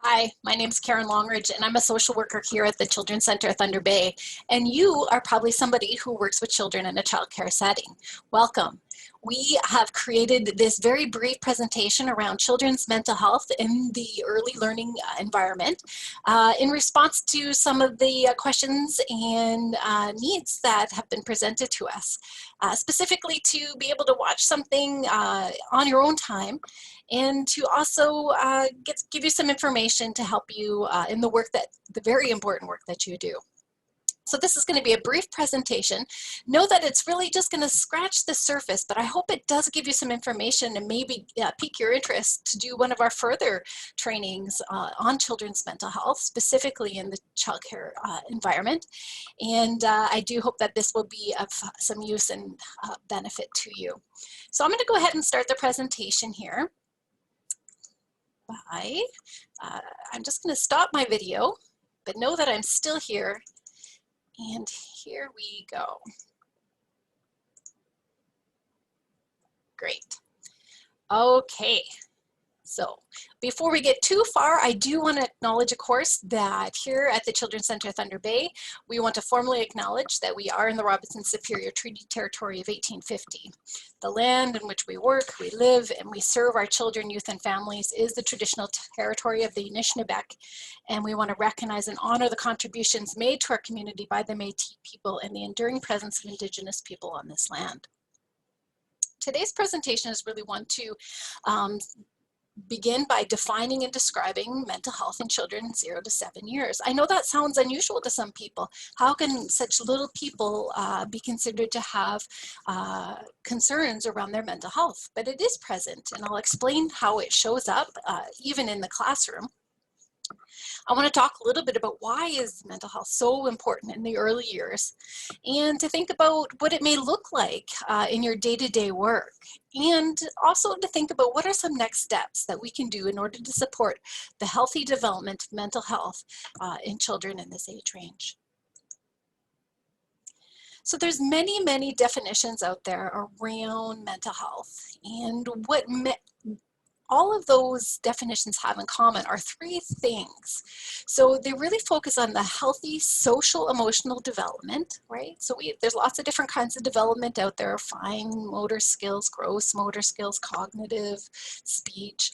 Hi, my name is Karen Longridge, and I'm a social worker here at the Children's Center of Thunder Bay. And you are probably somebody who works with children in a childcare setting. Welcome. We have created this very brief presentation around children's mental health in the early learning environment in response to some of the questions and needs that have been presented to us, specifically to be able to watch something on your own time and to also give you some information to help you in the very important work that you do. So this is going to be a brief presentation. Know that it's really just going to scratch the surface, but I hope it does give you some information and maybe pique your interest to do one of our further trainings on children's mental health, specifically in the childcare environment. And I do hope that this will be of some use and benefit to you. So I'm going to go ahead and start the presentation here. I'm just going to stop my video, but know that I'm still here. And here we go. Great. Okay. So before we get too far, I do want to acknowledge, of course, that here at the Children's Center of Thunder Bay, we want to formally acknowledge that we are in the Robinson Superior Treaty Territory of 1850. The land in which we work, we live, and we serve our children, youth, and families is the traditional territory of the Anishinaabe, and we want to recognize and honor the contributions made to our community by the Métis people and the enduring presence of Indigenous people on this land. Today's presentation is really one to begin by defining and describing mental health in children 0 to 7 years. I know that sounds unusual to some people. How can such little people be considered to have concerns around their mental health? But it is present, and I'll explain how it shows up even in the classroom. I want to talk a little bit about why is mental health so important in the early years, and to think about what it may look like in your day-to-day work, and also to think about what are some next steps that we can do in order to support the healthy development of mental health in children in this age range. So there's many definitions out there around mental health, and what all of those definitions have in common are three things. So they really focus on the healthy social emotional development, right? So there's lots of different kinds of development out there: fine motor skills, gross motor skills, cognitive, speech.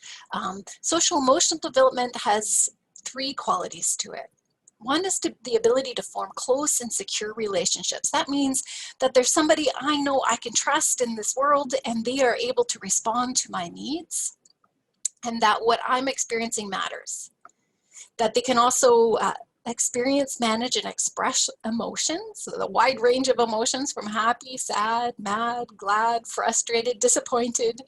Social emotional development has three qualities to it. One is the ability to form close and secure relationships. That means that there's somebody I know I can trust in this world, and they are able to respond to my needs, and that what I'm experiencing matters. That they can also experience, manage, and express emotions, so the wide range of emotions from happy, sad, mad, glad, frustrated, disappointed,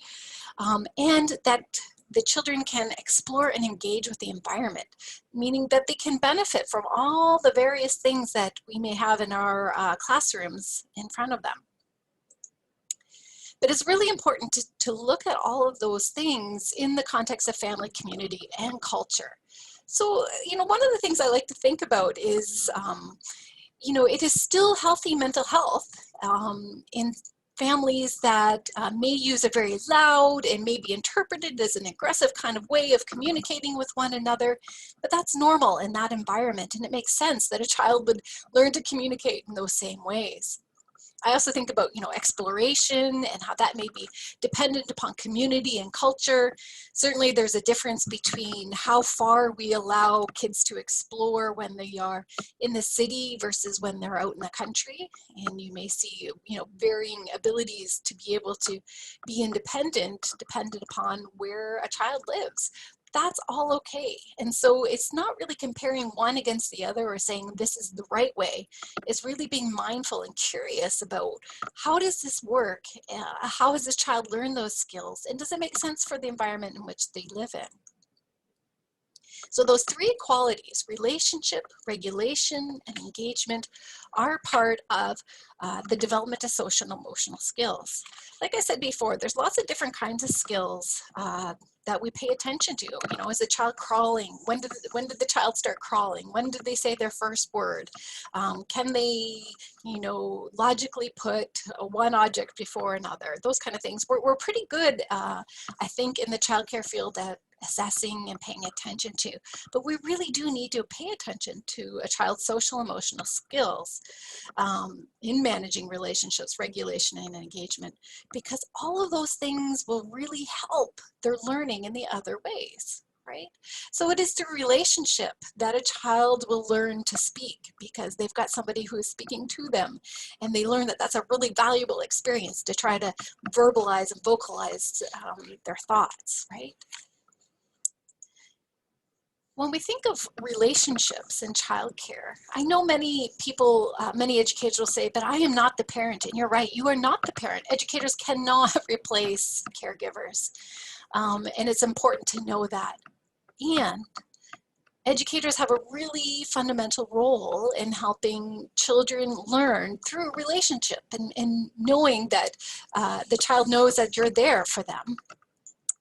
and that the children can explore and engage with the environment, meaning that they can benefit from all the various things that we may have in our classrooms in front of them. But it's really important to look at all of those things in the context of family, community, and culture. So, one of the things I like to think about is, it is still healthy mental health in families that may use a very loud and may be interpreted as an aggressive kind of way of communicating with one another, but that's normal in that environment, and it makes sense that a child would learn to communicate in those same ways. I also think about, exploration and how that may be dependent upon community and culture. Certainly there's a difference between how far we allow kids to explore when they are in the city versus when they're out in the country. And you may see, varying abilities to be able to be independent, dependent upon where a child lives. That's all okay. And so it's not really comparing one against the other or saying this is the right way. It's really being mindful and curious about how does this work? How has this child learned those skills? And does it make sense for the environment in which they live in? So those three qualities, relationship, regulation, and engagement, are part of the development of social and emotional skills. Like I said before, there's lots of different kinds of skills that we pay attention to. Is the child crawling? When did the child start crawling? When did they say their first word? Can they, logically put one object before another? Those kind of things. We're pretty good, I think, in the childcare field at assessing and paying attention to. But we really do need to pay attention to a child's social emotional skills in managing relationships, regulation, and engagement, because all of those things will really help their learning in the other ways. Right? So it is through relationship that a child will learn to speak because they've got somebody who is speaking to them, and they learn that that's a really valuable experience to try to verbalize and vocalize their thoughts, right? When we think of relationships in childcare, I know many people, many educators will say, but I am not the parent. And you're right, you are not the parent. Educators cannot replace caregivers. And it's important to know that. And educators have a really fundamental role in helping children learn through relationship and knowing that the child knows that you're there for them.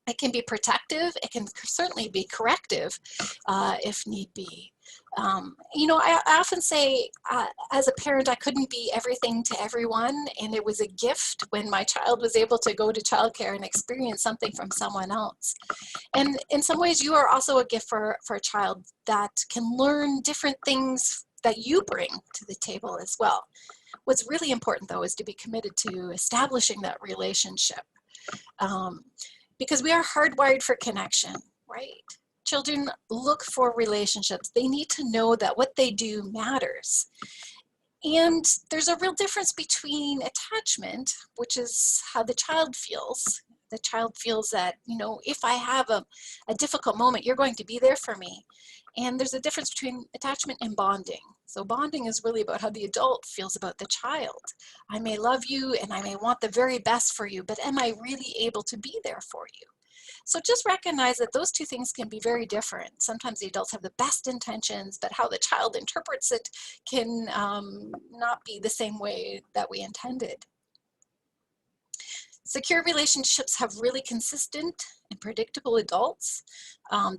It can be protective, it can certainly be corrective if need be. You know, I often say as a parent, I couldn't be everything to everyone, and it was a gift when my child was able to go to childcare and experience something from someone else. And in some ways, you are also a gift for a child that can learn different things that you bring to the table as well. What's really important, though, is to be committed to establishing that relationship. Because we are hardwired for connection, right? Children look for relationships. They need to know that what they do matters. And there's a real difference between attachment, which is how the child feels. The child feels that, you know, if I have a difficult moment, you're going to be there for me. And there's a difference between attachment and bonding. So bonding is really about how the adult feels about the child. I may love you and I may want the very best for you, but am I really able to be there for you? So just recognize that those two things can be very different. Sometimes the adults have the best intentions, but how the child interprets it can not be the same way that we intended. Secure relationships have really consistent and predictable adults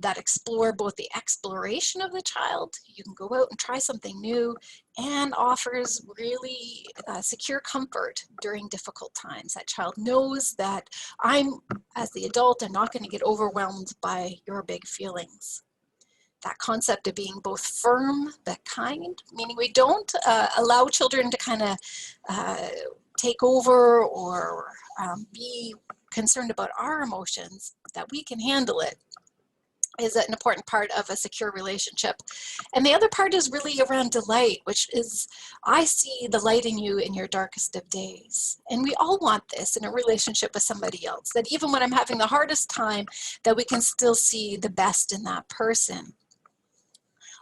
that explore both the exploration of the child. You can go out and try something new, and offers really secure comfort during difficult times. That child knows that I'm, as the adult, I'm not going to get overwhelmed by your big feelings. That concept of being both firm but kind, meaning we don't allow children to kind of take over or be concerned about our emotions, that we can handle it, is an important part of a secure relationship. And the other part is really around delight, which is, I see the light in you in your darkest of days. And we all want this in a relationship with somebody else, that even when I'm having the hardest time, that we can still see the best in that person.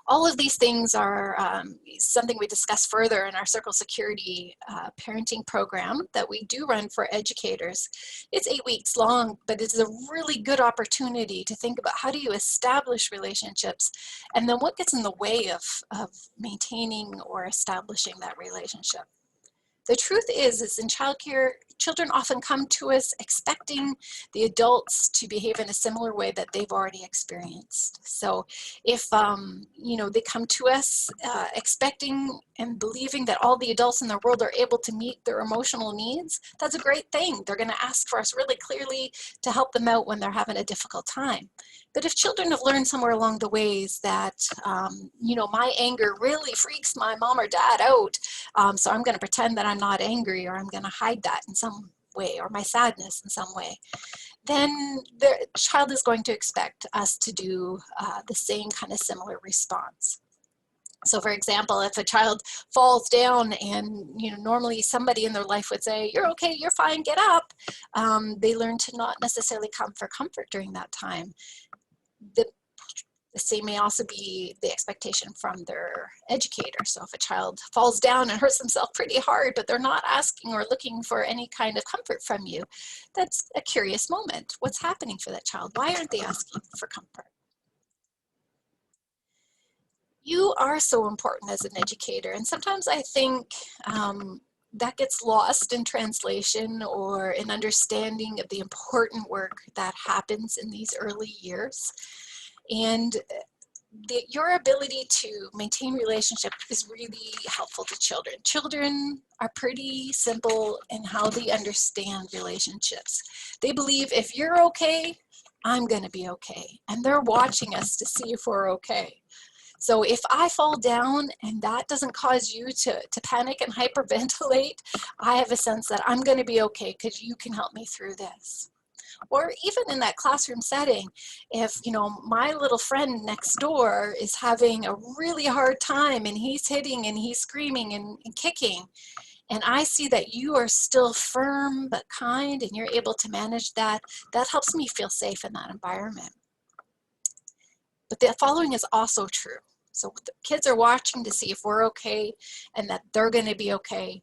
All of these things are something we discuss further in our Circle Security parenting program that we do run for educators. It's 8 weeks long, but it's a really good opportunity to think about how do you establish relationships, and then what gets in the way of maintaining or establishing that relationship. The truth is in childcare, children often come to us expecting the adults to behave in a similar way that they've already experienced. So if you know, they come to us expecting and believing that all the adults in the world are able to meet their emotional needs, that's a great thing. They're going to ask for us really clearly to help them out when they're having a difficult time. But if children have learned somewhere along the ways that, you know, my anger really freaks my mom or dad out, so I'm going to pretend that I'm not angry, or I'm going to hide that in some way, or my sadness in some way, then the child is going to expect us to do the same kind of similar response. So for example, if a child falls down and, you know, normally somebody in their life would say, you're okay, you're fine, get up, they learn to not necessarily come for comfort during that time. The same may also be the expectation from their educator. So if a child falls down and hurts themselves pretty hard, but they're not asking or looking for any kind of comfort from you, that's a curious moment. What's happening for that child? Why aren't they asking for comfort? You are so important as an educator, and sometimes I think that gets lost in translation or in understanding of the important work that happens in these early years. And your ability to maintain relationship is really helpful to children. Children are pretty simple in how they understand relationships. They believe if you're okay, I'm going to be okay. And they're watching us to see if we're okay. So if I fall down and that doesn't cause you to panic and hyperventilate, I have a sense that I'm going to be okay because you can help me through this. Or even in that classroom setting, if, you know, my little friend next door is having a really hard time and he's hitting and he's screaming and kicking, and I see that you are still firm but kind and you're able to manage that, that helps me feel safe in that environment. But the following is also true. So the kids are watching to see if we're okay and that they're going to be okay.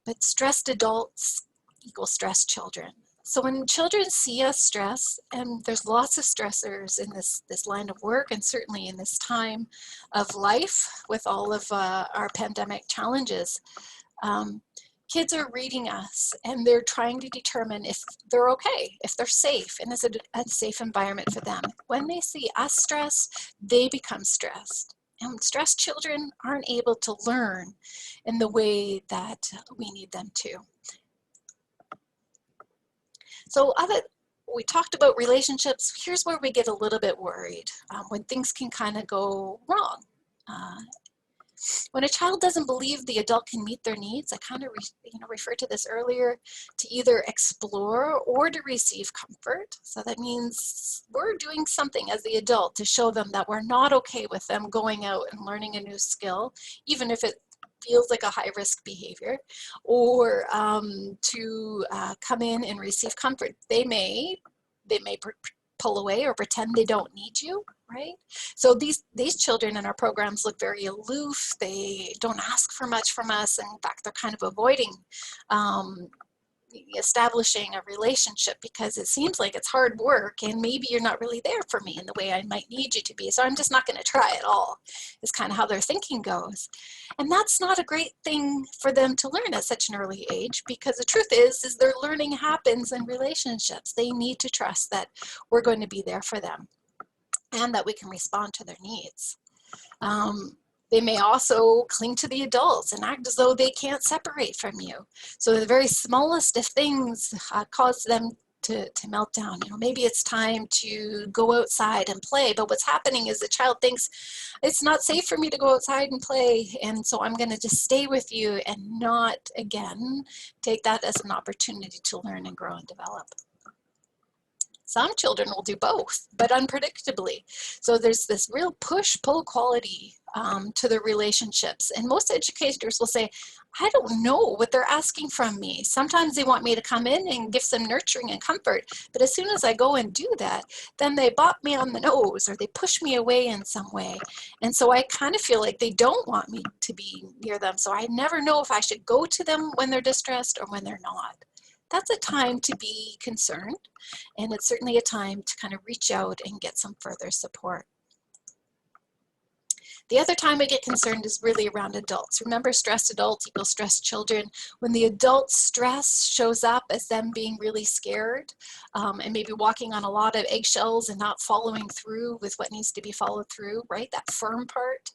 But stressed adults equal stressed children. So when children see us stress, and there's lots of stressors in this line of work and certainly in this time of life with all of our pandemic challenges, kids are reading us and they're trying to determine if they're okay, if they're safe, and is it a safe environment for them. When they see us stressed, they become stressed. And stressed children aren't able to learn in the way that we need them to. So we talked about relationships. Here's where we get a little bit worried when things can kind of go wrong. When a child doesn't believe the adult can meet their needs, I kind of referred to this earlier, to either explore or to receive comfort. So that means we're doing something as the adult to show them that we're not okay with them going out and learning a new skill, even if it feels like a high-risk behavior, or to come in and receive comfort. They may pull away or pretend they don't need you, right? So these children in our programs look very aloof. They don't ask for much from us. In fact, they're kind of avoiding establishing a relationship because it seems like it's hard work and maybe you're not really there for me in the way I might need you to be. So I'm just not going to try at all, is kind of how their thinking goes. And that's not a great thing for them to learn at such an early age, because the truth is their learning happens in relationships. They need to trust that we're going to be there for them and that we can respond to their needs. They may also cling to the adults and act as though they can't separate from you. So the very smallest of things cause them to melt down. You know, maybe it's time to go outside and play, but what's happening is the child thinks it's not safe for me to go outside and play, and so I'm going to just stay with you and not, again, take that as an opportunity to learn and grow and develop. Some children will do both, but unpredictably. So there's this real push-pull quality to the relationships. And most educators will say, I don't know what they're asking from me. Sometimes they want me to come in and give some nurturing and comfort, but as soon as I go and do that, then they bop me on the nose or they push me away in some way. And so I kind of feel like they don't want me to be near them. So I never know if I should go to them when they're distressed or when they're not. That's a time to be concerned, and it's certainly a time to kind of reach out and get some further support. The other time I get concerned is really around adults. Remember, stressed adults equals stressed children. When the adult stress shows up as them being really scared and maybe walking on a lot of eggshells and not following through with what needs to be followed through, right? That firm part.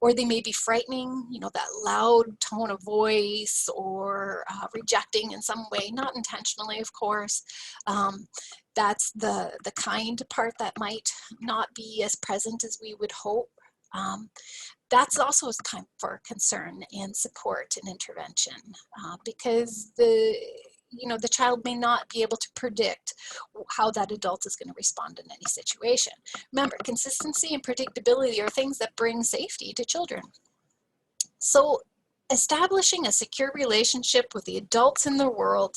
Or they may be frightening, you know, that loud tone of voice, or rejecting in some way, not intentionally, of course. That's the kind part that might not be as present as we would hope. That's also time for concern and support and intervention, because the child may not be able to predict how that adult is going to respond in any situation. Remember, consistency and predictability are things that bring safety to children. So establishing a secure relationship with the adults in the world,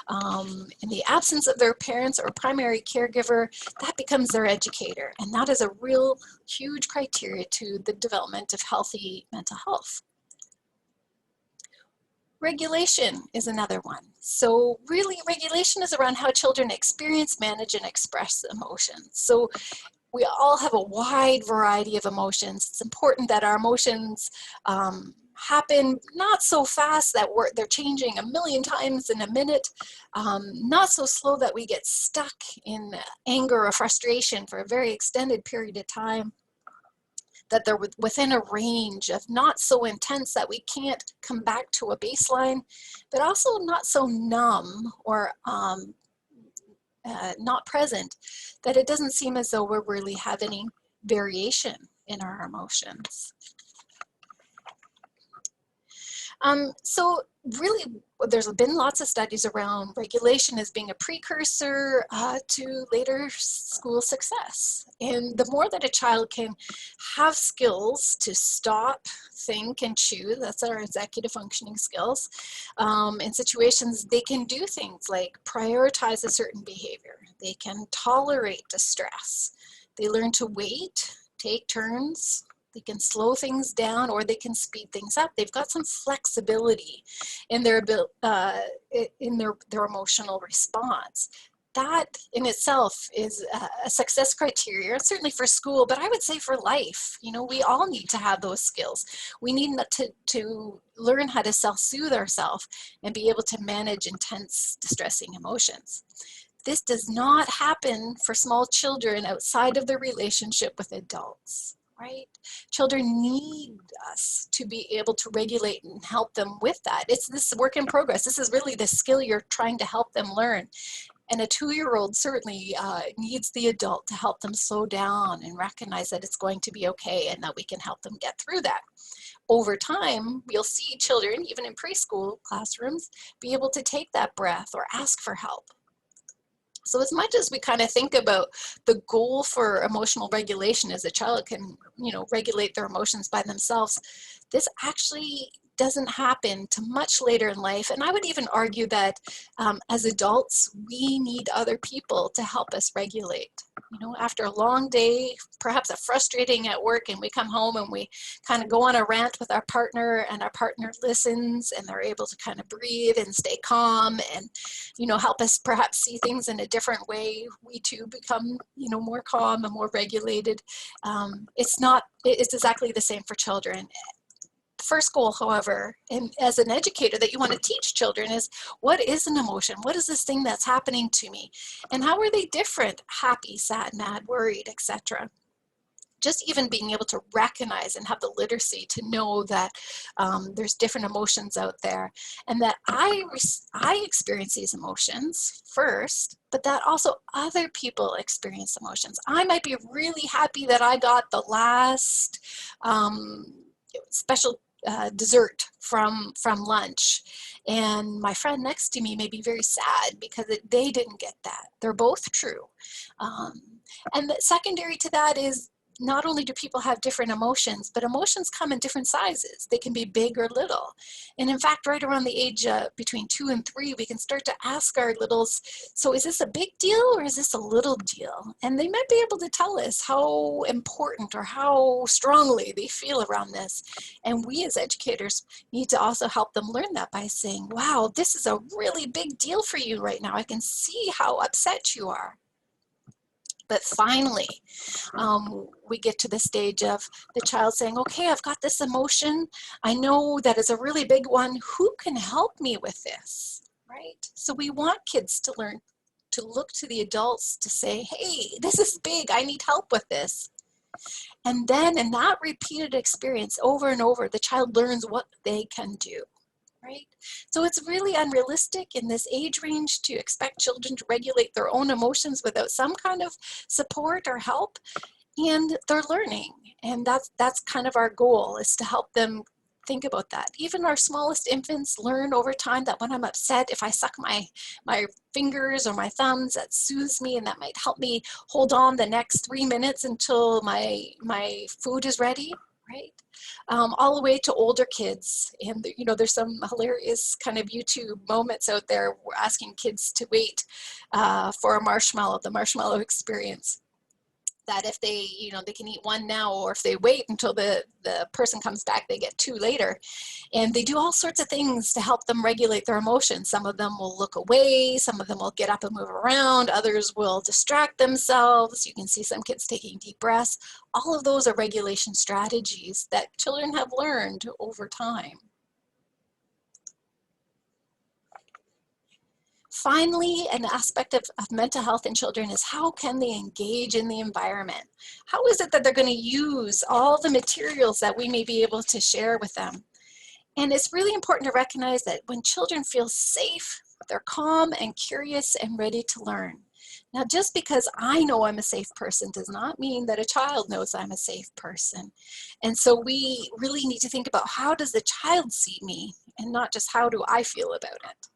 in the absence of their parents or primary caregiver, that becomes their educator. And that is a real huge criteria to the development of healthy mental health. Regulation is another one. So really, regulation is around how children experience, manage, and express emotions. So we all have a wide variety of emotions. It's important that our emotions happen not so fast that they're changing a million times in a minute, not so slow that we get stuck in anger or frustration for a very extended period of time, that they're within a range of not so intense that we can't come back to a baseline, but also not so numb or not present, that it doesn't seem as though we're really having any variation in our emotions. So really, there's been lots of studies around regulation as being a precursor to later school success. And the more that a child can have skills to stop, think, and choose, that's our executive functioning skills, in situations they can do things like prioritize a certain behavior. They can tolerate distress. They learn to wait, take turns. They can slow things down or they can speed things up. They've got some flexibility in their emotional response. That in itself is a success criteria, certainly for school, but I would say for life. You know, we all need to have those skills. We need to learn how to self-soothe ourselves and be able to manage intense, distressing emotions. This does not happen for small children outside of their relationship with adults. Right? Children need us to be able to regulate and help them with that. It's this work in progress. This is really the skill you're trying to help them learn. And a 2-year-old certainly needs the adult to help them slow down and recognize that it's going to be okay and that we can help them get through that. Over time, you'll see children, even in preschool classrooms, be able to take that breath or ask for help. So as much as we kind of think about the goal for emotional regulation as a child can, you know, regulate their emotions by themselves, this actually doesn't happen to much later in life. And I would even argue that as adults, we need other people to help us regulate. You know, after a long day, perhaps a frustrating at work, and we come home and we kind of go on a rant with our partner, and our partner listens and they're able to kind of breathe and stay calm and, you know, help us perhaps see things in a different way. We too become, you know, more calm and more regulated. It's exactly the same for children. First goal, however, and as an educator that you want to teach children is, what is an emotion? What is this thing that's happening to me? And how are they different? Happy, sad, mad, worried, etc. Just even being able to recognize and have the literacy to know that there's different emotions out there, and that I experience these emotions first, but that also other people experience emotions. I might be really happy that I got the last special dessert from lunch, and my friend next to me may be very sad because they didn't get that. They're both true. And the secondary to that is, not only do people have different emotions, but emotions come in different sizes. They can be big or little. And in fact, right around the age between 2 and 3, we can start to ask our littles, so is this a big deal or is this a little deal? And they might be able to tell us how important or how strongly they feel around this. And we as educators need to also help them learn that by saying, wow, this is a really big deal for you right now. I can see how upset you are. But finally, we get to the stage of the child saying, okay, I've got this emotion. I know that it's a really big one. Who can help me with this, right? So we want kids to learn to look to the adults to say, hey, this is big. I need help with this. And then in that repeated experience over and over, the child learns what they can do. Right? So it's really unrealistic in this age range to expect children to regulate their own emotions without some kind of support or help. And they're learning. And that's kind of our goal, is to help them think about that. Even our smallest infants learn over time that when I'm upset, if I suck my fingers or my thumbs, that soothes me and that might help me hold on the next 3 minutes until my food is ready. Right? All the way to older kids. And, you know, there's some hilarious kind of YouTube moments out there asking kids to wait for a marshmallow, the marshmallow experience. That if they, you know, they can eat one now, or if they wait until the person comes back, they get 2 later. And they do all sorts of things to help them regulate their emotions. Some of them will look away, some of them will get up and move around, others will distract themselves. You can see some kids taking deep breaths. All of those are regulation strategies that children have learned over time. Finally, an aspect of mental health in children is, how can they engage in the environment? How is it that they're going to use all the materials that we may be able to share with them? And it's really important to recognize that when children feel safe, they're calm and curious and ready to learn. Now, just because I know I'm a safe person does not mean that a child knows I'm a safe person. And so we really need to think about, how does the child see me, and not just how do I feel about it.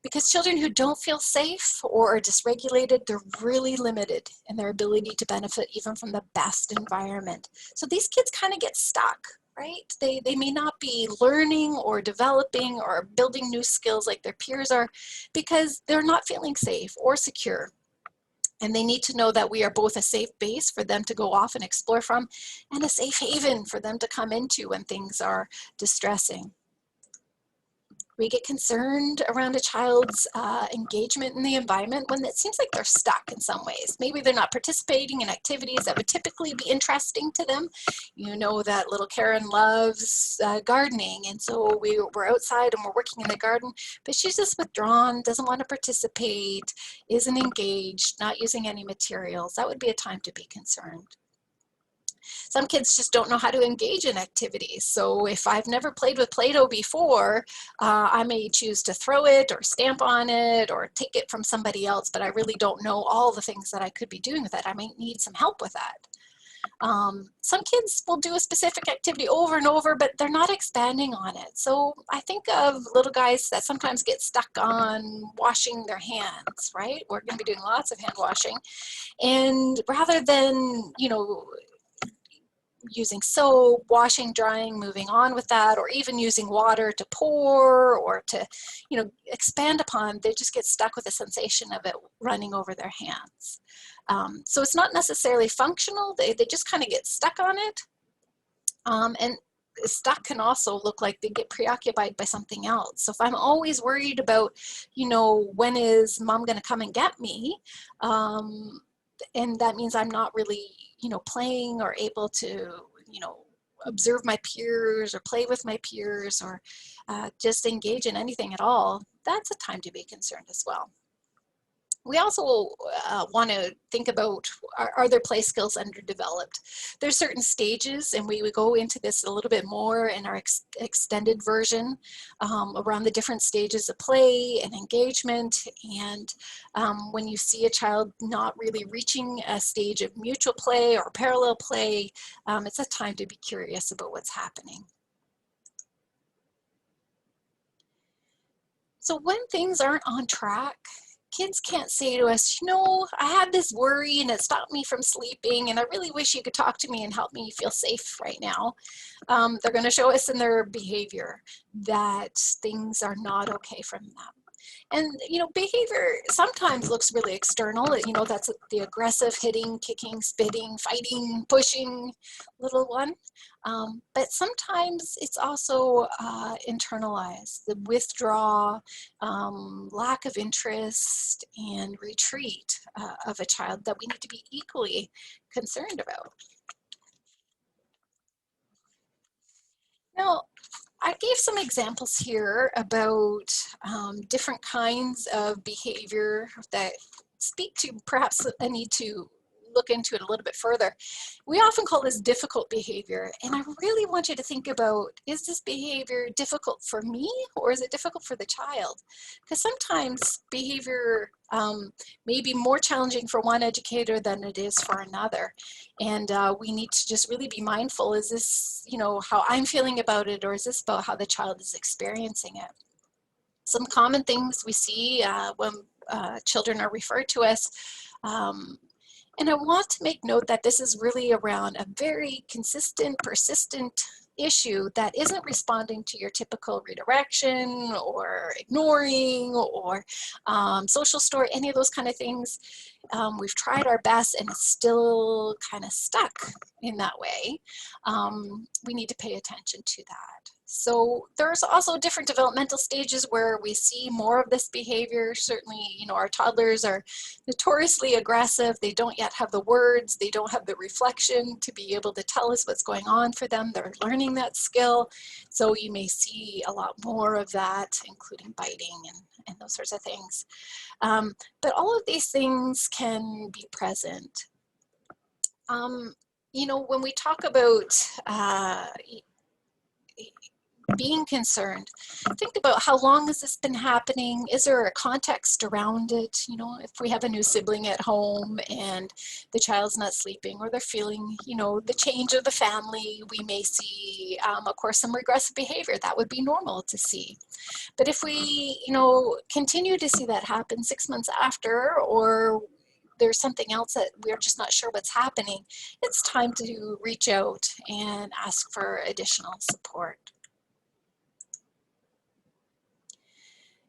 Because children who don't feel safe or are dysregulated, they're really limited in their ability to benefit even from the best environment. So these kids kind of get stuck, right? They may not be learning or developing or building new skills like their peers are, because they're not feeling safe or secure. And they need to know that we are both a safe base for them to go off and explore from, and a safe haven for them to come into when things are distressing. We get concerned around a child's engagement in the environment when it seems like they're stuck in some ways. Maybe they're not participating in activities that would typically be interesting to them. You know that little Karen loves gardening, and so we're outside and we're working in the garden, but she's just withdrawn, doesn't want to participate, isn't engaged, not using any materials. That would be a time to be concerned. Some kids just don't know how to engage in activities. So if I've never played with Play-Doh before, I may choose to throw it or stamp on it or take it from somebody else, but I really don't know all the things that I could be doing with it. I might need some help with that. Some kids will do a specific activity over and over, but they're not expanding on it. So I think of little guys that sometimes get stuck on washing their hands, right? We're going to be doing lots of hand washing. And rather than, using soap, washing, drying, moving on with that, or even using water to pour or to, expand upon, they just get stuck with the sensation of it running over their hands. So it's not necessarily functional. They just kind of get stuck on it. And stuck can also look like they get preoccupied by something else. So if I'm always worried about, when is mom going to come and get me? And that means I'm not really, playing or able to, observe my peers or play with my peers or just engage in anything at all. That's a time to be concerned as well. We also want to think about, are their play skills underdeveloped? There's certain stages, and we would go into this a little bit more in our extended version around the different stages of play and engagement. And when you see a child not really reaching a stage of mutual play or parallel play, it's a time to be curious about what's happening. So when things aren't on track, kids can't say to us, I had this worry and it stopped me from sleeping, and I really wish you could talk to me and help me feel safe right now. They're going to show us in their behavior that things are not okay from them. And, behavior sometimes looks really external. That's the aggressive hitting, kicking, spitting, fighting, pushing little one. But sometimes it's also internalized, the withdrawal, lack of interest, and retreat of a child that we need to be equally concerned about. Now, I gave some examples here about different kinds of behavior that speak to perhaps a need to look into it a little bit further. We often call this difficult behavior, and I really want you to think about, is this behavior difficult for me or is it difficult for the child? Because sometimes behavior may be more challenging for one educator than it is for another. And we need to just really be mindful, is this, how I'm feeling about it, or is this about how the child is experiencing it? Some common things we see when children are referred to us, and I want to make note that this is really around a very consistent, persistent issue that isn't responding to your typical redirection or ignoring or social story, any of those kind of things. We've tried our best and it's still kind of stuck in that way. We need to pay attention to that. So there's also different developmental stages where we see more of this behavior. Certainly, our toddlers are notoriously aggressive. They don't yet have the words. They don't have the reflection to be able to tell us what's going on for them. They're learning that skill. So you may see a lot more of that, including biting and those sorts of things. But all of these things can be present. When we talk about being concerned, think about how long has this been happening? Is there a context around it? You know, if we have a new sibling at home and the child's not sleeping, or they're feeling, you know, the change of the family, we may see, of course, some regressive behavior. That would be normal to see. But if we, you know, continue to see that happen 6 months after, or there's something else that we're just not sure what's happening, it's time to reach out and ask for additional support.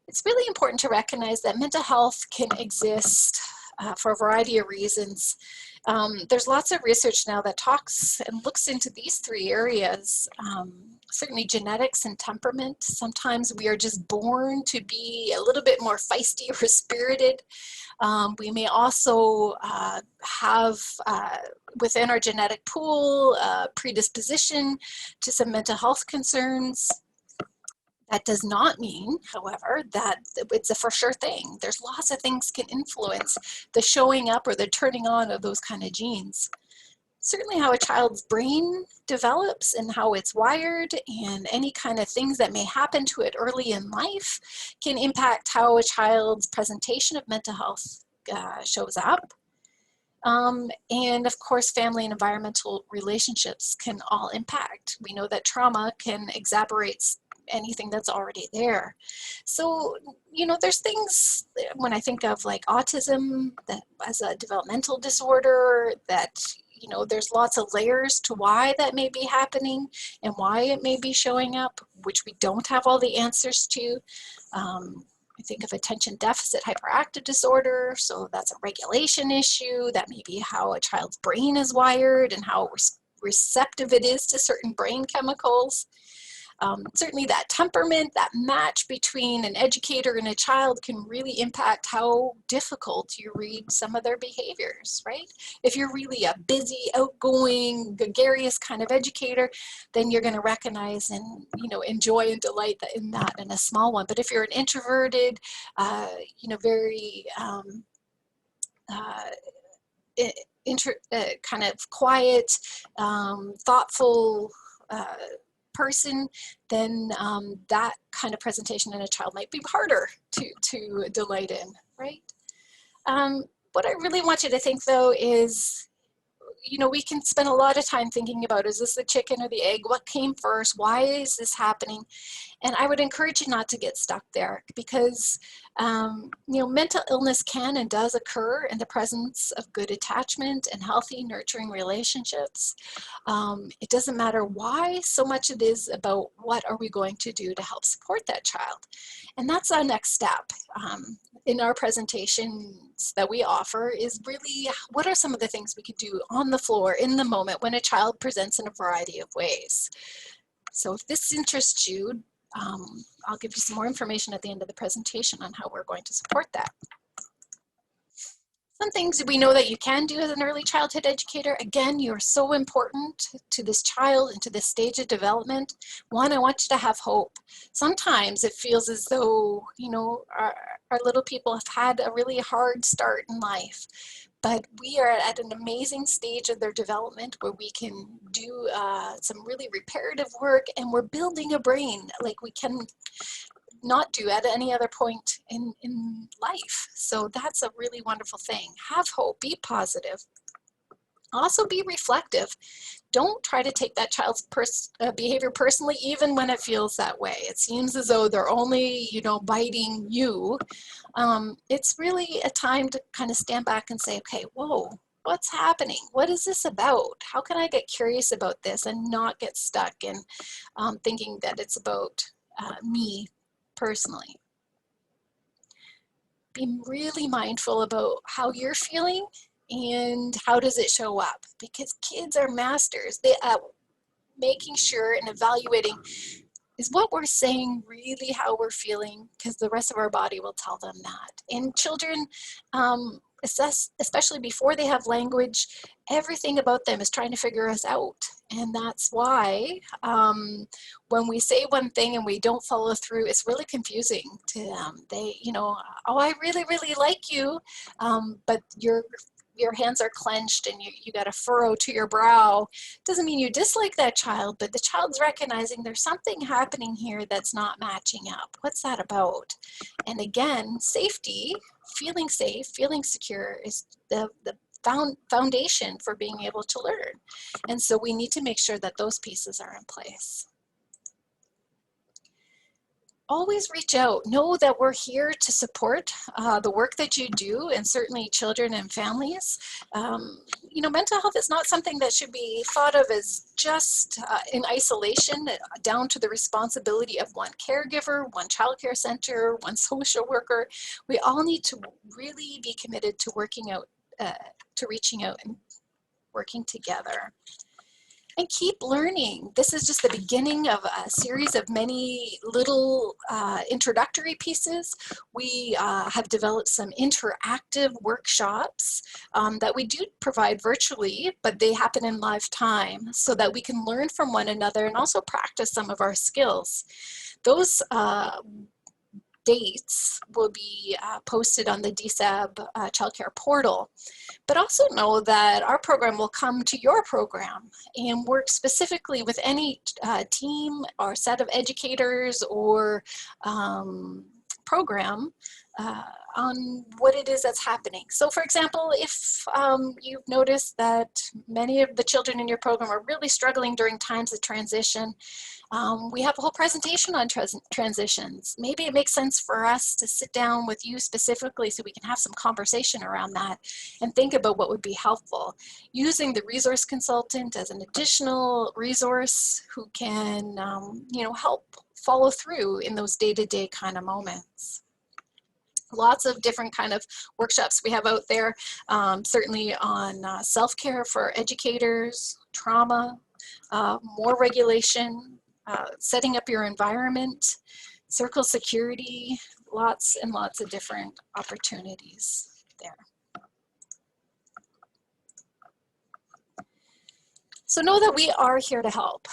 It's really important to recognize that mental health can exist for a variety of reasons. There's lots of research now that talks and looks into these three areas. Certainly genetics and temperament. Sometimes we are just born to be a little bit more feisty or spirited. We may also have within our genetic pool predisposition to some mental health concerns. That does not mean, however, that it's a for sure thing. There's lots of things can influence the showing up or the turning on of those kind of genes. Certainly how a child's brain develops and how it's wired, and any kind of things that may happen to it early in life can impact how a child's presentation of mental health shows up. And of course, family and environmental relationships can all impact. We know that trauma can exacerbate anything that's already there. So, you know, there's things when I think of like autism that as a developmental disorder, that, you know, there's lots of layers to why that may be happening and why it may be showing up, which we don't have all the answers to. I think of attention deficit hyperactive disorder, so that's a regulation issue. That may be how a child's brain is wired and how receptive it is to certain brain chemicals. Certainly that temperament, that match between an educator and a child can really impact how difficult you read some of their behaviors, right? If you're really a busy, outgoing, gregarious kind of educator, then you're going to recognize and, you know, enjoy and delight in that in a small one. But if you're an introverted, you know, very kind of quiet, thoughtful person, then that kind of presentation in a child might be harder to delight in, right? What I really want you to think though is, you know, we can spend a lot of time thinking about, is this the chicken or the egg? What came first? Why is this happening? And I would encourage you not to get stuck there, because you know, mental illness can and does occur in the presence of good attachment and healthy, nurturing relationships. It doesn't matter why, so much it is about what are we going to do to help support that child. And that's our next step. In our presentations that we offer is really, what are some of the things we could do on the floor in the moment when a child presents in a variety of ways. So if this interests you, I'll give you some more information at the end of the presentation on how we're going to support that. Some things we know that you can do as an early childhood educator. Again, you're so important to this child and to this stage of development. One, I want you to have hope. Sometimes it feels as though, you know, our little people have had a really hard start in life, but we are at an amazing stage of their development where we can do some really reparative work, and we're building a brain like we can not do at any other point in life. So that's a really wonderful thing. Have hope, be positive. Also be reflective. Don't try to take that child's behavior personally, even when it feels that way. It seems as though they're only, you know, biting you. It's really a time to kind of stand back and say, okay, whoa, what's happening? What is this about? How can I get curious about this and not get stuck in thinking that it's about me personally? Be really mindful about how you're feeling and how does it show up, because kids are masters. They making sure and evaluating, is what we're saying really how we're feeling, because the rest of our body will tell them that. And children assess, especially before they have language, everything about them is trying to figure us out. And that's why when we say one thing and we don't follow through, it's really confusing to them. They, you know, oh, I really, really like you, but you're your hands are clenched and you got a furrow to your brow, doesn't mean you dislike that child, but the child's recognizing there's something happening here that's not matching up. What's that about? And again, safety, feeling safe, feeling secure is the foundation for being able to learn. And so we need to make sure that those pieces are in place. Always reach out. Know that we're here to support the work that you do, and certainly children and families. You know, mental health is not something that should be thought of as just in isolation, down to the responsibility of one caregiver, one child care center, one social worker. We all need to really be committed to working out, to reaching out and working together. And keep learning. This is just the beginning of a series of many little introductory pieces. We have developed some interactive workshops that we do provide virtually, but they happen in live time so that we can learn from one another and also practice some of our skills. Those dates will be posted on the DSAB childcare portal. But also know that our program will come to your program and work specifically with any team or set of educators or program on what it is that's happening. So for example, if you've noticed that many of the children in your program are really struggling during times of transition, we have a whole presentation on transitions. Maybe it makes sense for us to sit down with you specifically so we can have some conversation around that and think about what would be helpful. Using the resource consultant as an additional resource who can, you know, help follow through in those day-to-day kind of moments. Lots of different kind of workshops we have out there, certainly on self-care for educators, trauma, more regulation, setting up your environment, circle security, lots and lots of different opportunities there. So know that we are here to help.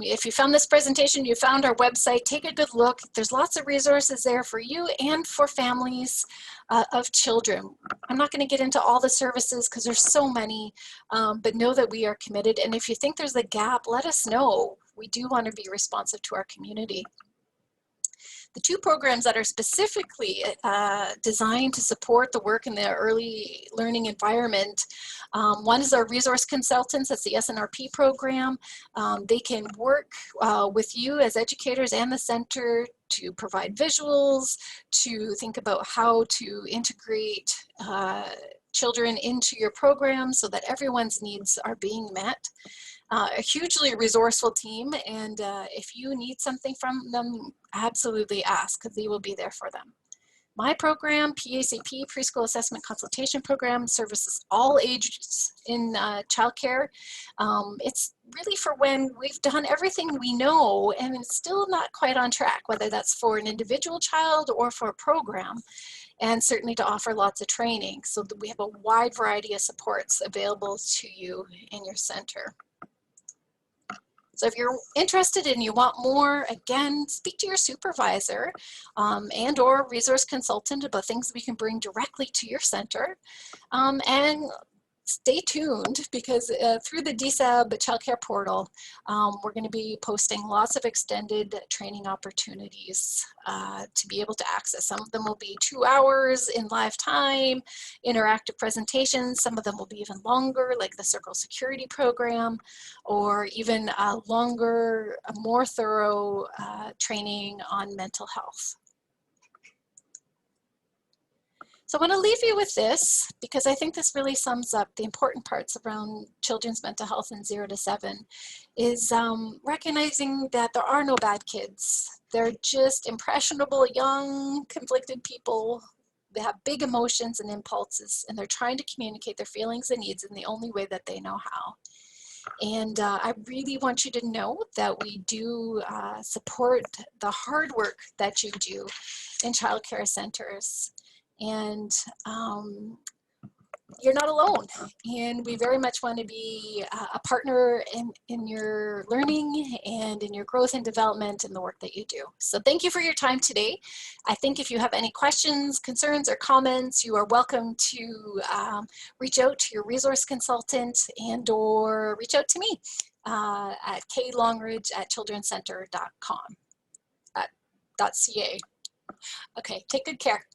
If you found this presentation, you found our website, take a good look. There's lots of resources there for you and for families of children. I'm not going to get into all the services because there's so many, but know that we are committed. And if you think there's a gap, let us know. We do want to be responsive to our community. The two programs that are specifically designed to support the work in the early learning environment, one is our resource consultants, that's the SNRP program. They can work with you as educators and the center to provide visuals, to think about how to integrate children into your program so that everyone's needs are being met. A hugely resourceful team, and if you need something from them, absolutely ask, because they will be there for them. My program, PACP, Preschool Assessment Consultation Program, services all ages in childcare. It's really for when we've done everything we know and it's still not quite on track, whether that's for an individual child or for a program, and certainly to offer lots of training so that we have a wide variety of supports available to you in your center. So if you're interested and you want more, again, speak to your supervisor and or resource consultant about things we can bring directly to your center. And stay tuned, because through the DSAB childcare portal, we're going to be posting lots of extended training opportunities to be able to access. Some of them will be 2 hours in live time, interactive presentations. Some of them will be even longer, like the Circle Security program, or even a longer, a more thorough training on mental health. So I want to leave you with this, because I think this really sums up the important parts around children's mental health in 0 to 7, is recognizing that there are no bad kids. They're just impressionable, young, conflicted people. They have big emotions and impulses, and they're trying to communicate their feelings and needs in the only way that they know how. And I really want you to know that we do support the hard work that you do in child care centers. And you're not alone, and we very much want to be a partner in your learning and in your growth and development and the work that you do. So thank you for your time today. I think if you have any questions, concerns, or comments, you are welcome to reach out to your resource consultant and or reach out to me at klongridge@childrencenter.com. .ca. Okay, take good care.